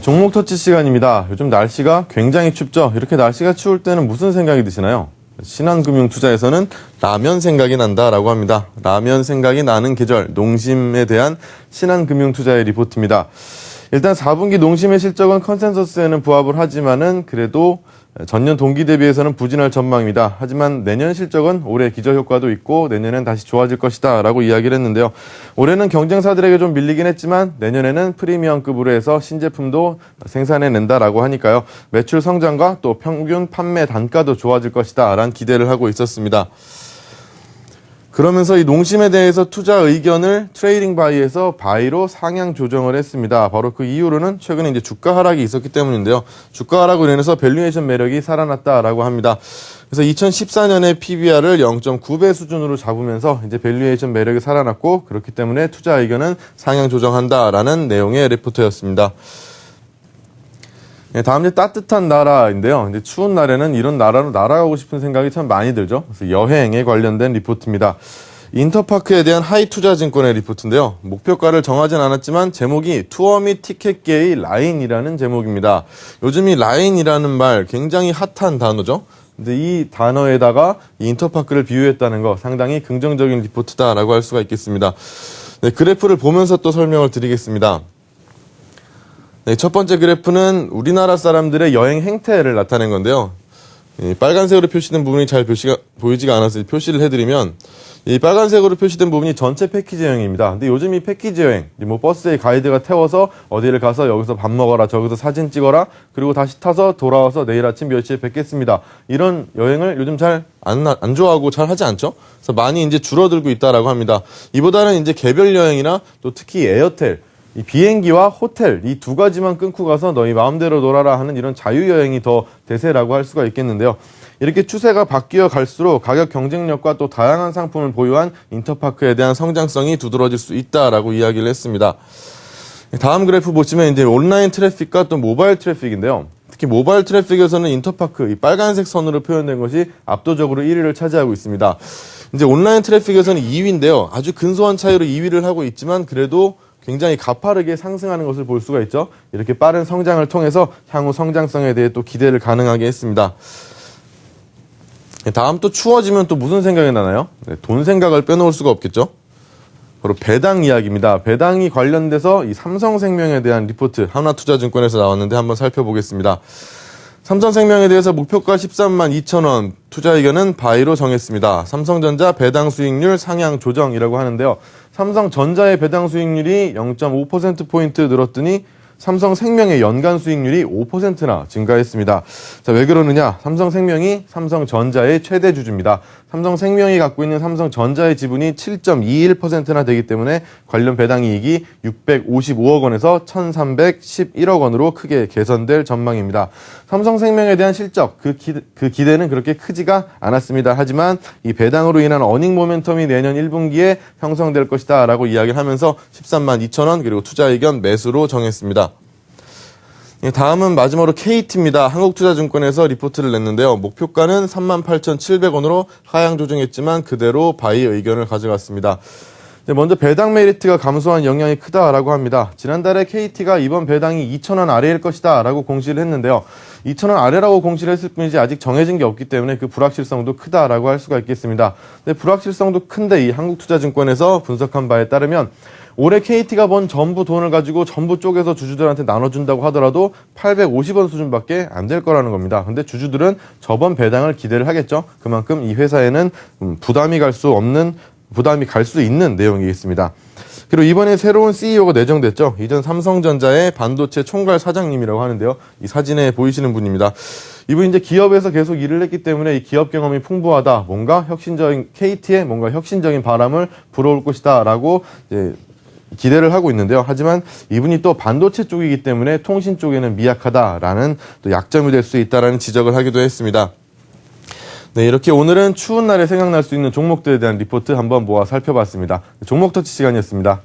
종목 터치 시간입니다. 요즘 날씨가 굉장히 춥죠? 이렇게 날씨가 추울 때는 무슨 생각이 드시나요? 신한금융투자에서는 라면 생각이 난다라고 합니다. 라면 생각이 나는 계절, 농심에 대한 신한금융투자의 리포트입니다. 일단 4분기 농심의 실적은 컨센서스에는 부합을 하지만은 그래도 전년 동기 대비해서는 부진할 전망입니다. 하지만 내년 실적은 올해 기저효과도 있고 내년엔 다시 좋아질 것이다 라고 이야기를 했는데요. 올해는 경쟁사들에게 좀 밀리긴 했지만 내년에는 프리미엄급으로 해서 신제품도 생산해낸다라고 하니까요. 매출 성장과 또 평균 판매 단가도 좋아질 것이다 라는 기대를 하고 있었습니다. 그러면서 이 농심에 대해서 투자 의견을 트레이딩 바이에서 바이로 상향 조정을 했습니다. 바로 그 이유로는 최근에 이제 주가 하락이 있었기 때문인데요. 주가 하락으로 인해서 밸류에이션 매력이 살아났다라고 합니다. 그래서 2014년에 PBR을 0.9배 수준으로 잡으면서 이제 밸류에이션 매력이 살아났고 그렇기 때문에 투자 의견은 상향 조정한다라는 내용의 리포트였습니다. 다음 이제 따뜻한 나라인데요. 이제 추운 날에는 이런 나라로 날아가고 싶은 생각이 참 많이 들죠. 그래서 여행에 관련된 리포트입니다. 인터파크에 대한 하이투자증권의 리포트인데요. 목표가를 정하진 않았지만 제목이 투어 및 티켓계의 라인이라는 제목입니다. 요즘 이 라인이라는 말 굉장히 핫한 단어죠. 근데 이 단어에다가 이 인터파크를 비유했다는 거 상당히 긍정적인 리포트다라고 할 수가 있겠습니다. 네, 그래프를 보면서 또 설명을 드리겠습니다. 네, 첫 번째 그래프는 우리나라 사람들의 여행 행태를 나타낸 건데요. 이 빨간색으로 표시된 부분이 잘 보이지가 않아서 표시를 해드리면 이 빨간색으로 표시된 부분이 전체 패키지 여행입니다. 근데 요즘 이 패키지 여행, 뭐 버스에 가이드가 태워서 어디를 가서 여기서 밥 먹어라, 저기서 사진 찍어라, 그리고 다시 타서 돌아와서 내일 아침 몇 시에 뵙겠습니다. 이런 여행을 요즘 잘 안 좋아하고 잘 하지 않죠? 그래서 많이 이제 줄어들고 있다라고 합니다. 이보다는 이제 개별 여행이나 또 특히 에어텔, 이 비행기와 호텔 이 두 가지만 끊고 가서 너희 마음대로 놀아라 하는 이런 자유여행이 더 대세라고 할 수가 있겠는데요. 이렇게 추세가 바뀌어 갈수록 가격 경쟁력과 또 다양한 상품을 보유한 인터파크에 대한 성장성이 두드러질 수 있다라고 이야기를 했습니다. 다음 그래프 보시면 이제 온라인 트래픽과 또 모바일 트래픽인데요. 특히 모바일 트래픽에서는 인터파크 이 빨간색 선으로 표현된 것이 압도적으로 1위를 차지하고 있습니다. 이제 온라인 트래픽에서는 2위인데요. 아주 근소한 차이로 2위를 하고 있지만 그래도 굉장히 가파르게 상승하는 것을 볼 수가 있죠. 이렇게 빠른 성장을 통해서 향후 성장성에 대해 또 기대를 가능하게 했습니다. 다음 또 추워지면 또 무슨 생각이 나나요? 네, 돈 생각을 빼놓을 수가 없겠죠. 바로 배당 이야기입니다. 배당이 관련돼서 이 삼성생명에 대한 리포트 하나투자증권에서 나왔는데 한번 살펴보겠습니다. 삼성생명에 대해서 목표가 13만 2천 원, 투자 의견은 바이로 정했습니다. 삼성전자 배당 수익률 상향 조정이라고 하는데요. 삼성전자의 배당 수익률이 0.5%포인트 늘었더니 삼성생명의 연간 수익률이 5%나 증가했습니다. 자, 왜 그러느냐? 삼성생명이 삼성전자의 최대 주주입니다. 삼성생명이 갖고 있는 삼성전자의 지분이 7.21%나 되기 때문에 관련 배당 이익이 655억 원에서 1,311억 원으로 크게 개선될 전망입니다. 삼성생명에 대한 실적, 그 기대는 그렇게 크지가 않았습니다. 하지만 이 배당으로 인한 어닝 모멘텀이 내년 1분기에 형성될 것이다 라고 이야기를 하면서 13만 2천 원 그리고 투자 의견 매수로 정했습니다. 다음은 마지막으로 KT입니다. 한국투자증권에서 리포트를 냈는데요. 목표가는 38,700원으로 하향 조정했지만 그대로 바이 의견을 가져갔습니다. 먼저 배당 메리트가 감소한 영향이 크다라고 합니다. 지난달에 KT가 이번 배당이 2,000원 아래일 것이다 라고 공시를 했는데요. 2,000원 아래라고 공시를 했을 뿐이지 아직 정해진 게 없기 때문에 그 불확실성도 크다라고 할 수가 있겠습니다. 근데 불확실성도 큰데 이 한국투자증권에서 분석한 바에 따르면 올해 KT가 번 전부 돈을 가지고 전부 쪼개서 주주들한테 나눠준다고 하더라도 850원 수준밖에 안 될 거라는 겁니다. 근데 주주들은 저번 배당을 기대를 하겠죠. 그만큼 이 회사에는 부담이 갈 수 있는 내용이겠습니다. 그리고 이번에 새로운 CEO가 내정됐죠. 이전 삼성전자의 반도체 총괄 사장님이라고 하는데요. 이 사진에 보이시는 분입니다. 이분이 이제 기업에서 계속 일을 했기 때문에 이 기업 경험이 풍부하다. KT의 뭔가 혁신적인 바람을 불어올 것이다라고 이제 기대를 하고 있는데요. 하지만 이분이 또 반도체 쪽이기 때문에 통신 쪽에는 미약하다라는 또 약점이 될 수 있다라는 지적을 하기도 했습니다. 네, 이렇게 오늘은 추운 날에 생각날 수 있는 종목들에 대한 리포트 한번 모아 살펴봤습니다. 종목 터치 시간이었습니다.